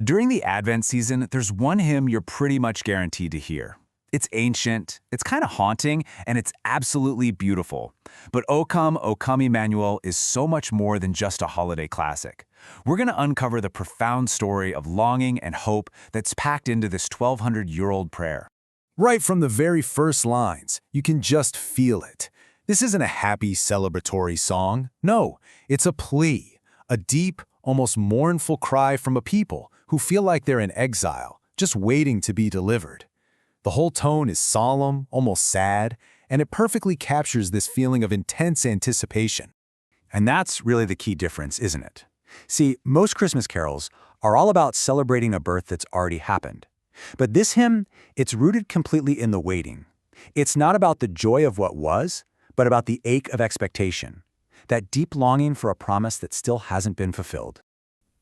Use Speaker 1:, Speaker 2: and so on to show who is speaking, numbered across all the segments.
Speaker 1: During the Advent season, there's one hymn you're pretty much guaranteed to hear. It's ancient, it's kind of haunting, and it's absolutely beautiful. But O Come, Emmanuel is so much more than just a holiday classic. We're going to uncover the profound story of longing and hope that's packed into this 1,200-year-old prayer.
Speaker 2: Right from the very first lines, you can just feel it. This isn't a happy celebratory song. No, it's a plea, a deep, almost mournful cry from a people who feel like they're in exile, just waiting to be delivered. The whole tone is solemn, almost sad, and it perfectly captures this feeling of intense anticipation.
Speaker 1: And that's really the key difference, isn't it? See, most Christmas carols are all about celebrating a birth that's already happened. But this hymn, it's rooted completely in the waiting. It's not about the joy of what was, but about the ache of expectation, that deep longing for a promise that still hasn't been fulfilled.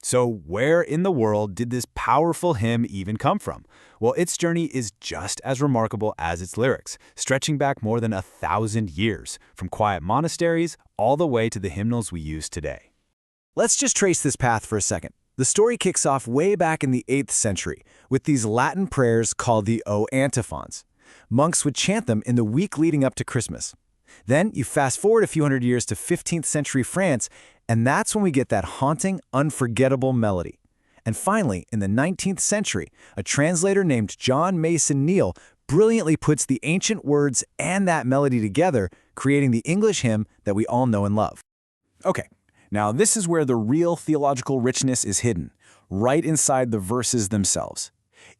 Speaker 1: So where in the world did this powerful hymn even come from? Well, its journey is just as remarkable as its lyrics, stretching back more than 1,000 years, from quiet monasteries all the way to the hymnals we use today. Let's just trace this path for a second. The story kicks off way back in the 8th century with these Latin prayers called the O Antiphons. Monks would chant them in the week leading up to Christmas. Then you fast forward a few hundred years to 15th century France, and that's when we get that haunting, unforgettable melody. And finally, in the 19th century, a translator named John Mason Neale brilliantly puts the ancient words and that melody together, creating the English hymn that we all know and love. Okay, now this is where the real theological richness is hidden, right inside the verses themselves.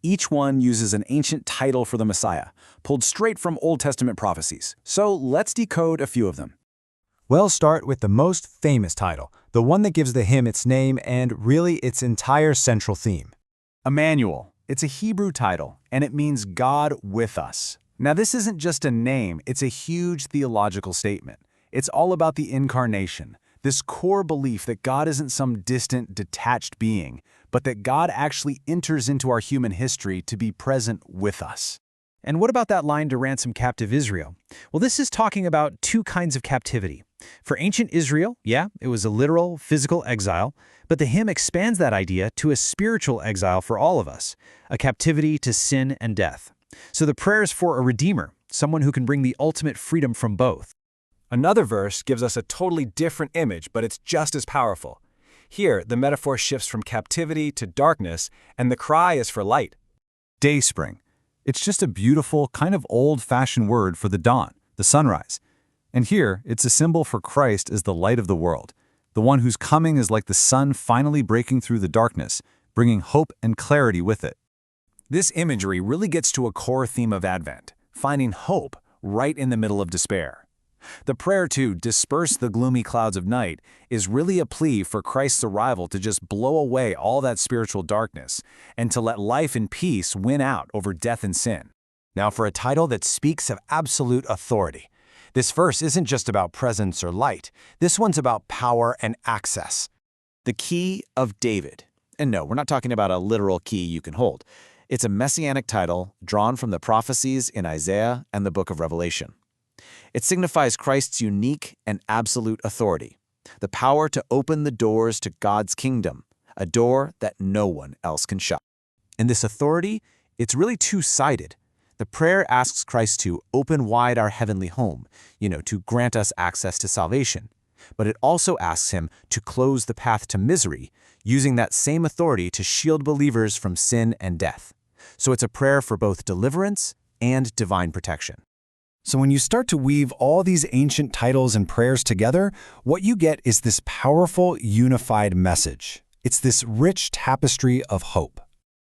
Speaker 1: Each one uses an ancient title for the Messiah, pulled straight from Old Testament prophecies. So let's decode a few of them.
Speaker 2: We'll start with the most famous title, the one that gives the hymn its name and really its entire central theme.
Speaker 1: Emmanuel. It's a Hebrew title, and it means God with us. Now, this isn't just a name, it's a huge theological statement. It's all about the incarnation, this core belief that God isn't some distant, detached being, but that God actually enters into our human history to be present with us.
Speaker 3: And what about that line to ransom captive Israel? Well, this is talking about two kinds of captivity. For ancient Israel, yeah, it was a literal, physical exile, but the hymn expands that idea to a spiritual exile for all of us, a captivity to sin and death. So the prayer is for a redeemer, someone who can bring the ultimate freedom from both.
Speaker 4: Another verse gives us a totally different image, but it's just as powerful. Here, the metaphor shifts from captivity to darkness, and the cry is for light.
Speaker 2: Dayspring. It's just a beautiful, kind of old-fashioned word for the dawn, the sunrise. And here, it's a symbol for Christ as the light of the world, the one whose coming is like the sun finally breaking through the darkness, bringing hope and clarity with it.
Speaker 1: This imagery really gets to a core theme of Advent, finding hope right in the middle of despair. The prayer to disperse the gloomy clouds of night is really a plea for Christ's arrival to just blow away all that spiritual darkness and to let life and peace win out over death and sin.
Speaker 2: Now for a title that speaks of absolute authority. This verse isn't just about presence or light. This one's about power and access.
Speaker 1: The Key of David. And no, we're not talking about a literal key you can hold. It's a messianic title drawn from the prophecies in Isaiah and the book of Revelation. It signifies Christ's unique and absolute authority, the power to open the doors to God's kingdom, a door that no one else can shut. And this authority, it's really two-sided. The prayer asks Christ to open wide our heavenly home, to grant us access to salvation. But it also asks him to close the path to misery, using that same authority to shield believers from sin and death. So it's a prayer for both deliverance and divine protection.
Speaker 2: So when you start to weave all these ancient titles and prayers together, what you get is this powerful, unified message. It's this rich tapestry of hope.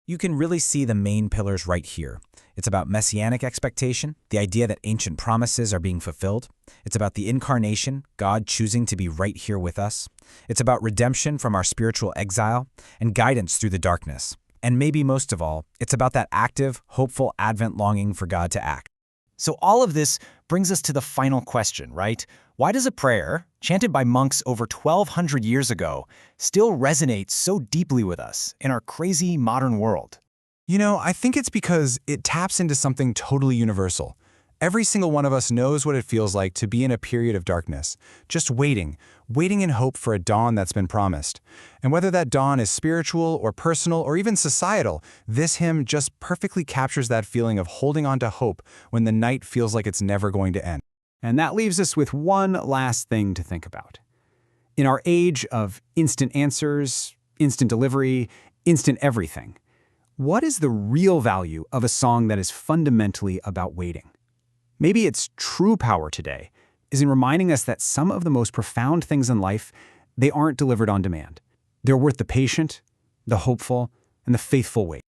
Speaker 3: You can really see the main pillars right here. It's about messianic expectation, the idea that ancient promises are being fulfilled. It's about the incarnation, God choosing to be right here with us. It's about redemption from our spiritual exile and guidance through the darkness. And maybe most of all, it's about that active, hopeful Advent longing for God to act. So all of this brings us to the final question, right? Why does a prayer, chanted by monks over 1,200 years ago, still resonate so deeply with us in our crazy modern world?
Speaker 2: I think it's because it taps into something totally universal.
Speaker 1: Every single one of us knows what it feels like to be in a period of darkness, just waiting in hope for a dawn that's been promised. And whether that dawn is spiritual or personal or even societal, this hymn just perfectly captures that feeling of holding on to hope when the night feels like it's never going to end.
Speaker 5: And that leaves us with one last thing to think about. In our age of instant answers, instant delivery, instant everything, what is the real value of a song that is fundamentally about waiting? Maybe its true power today is in reminding us that some of the most profound things in life, they aren't delivered on demand. They're worth the patient, the hopeful, and the faithful wait.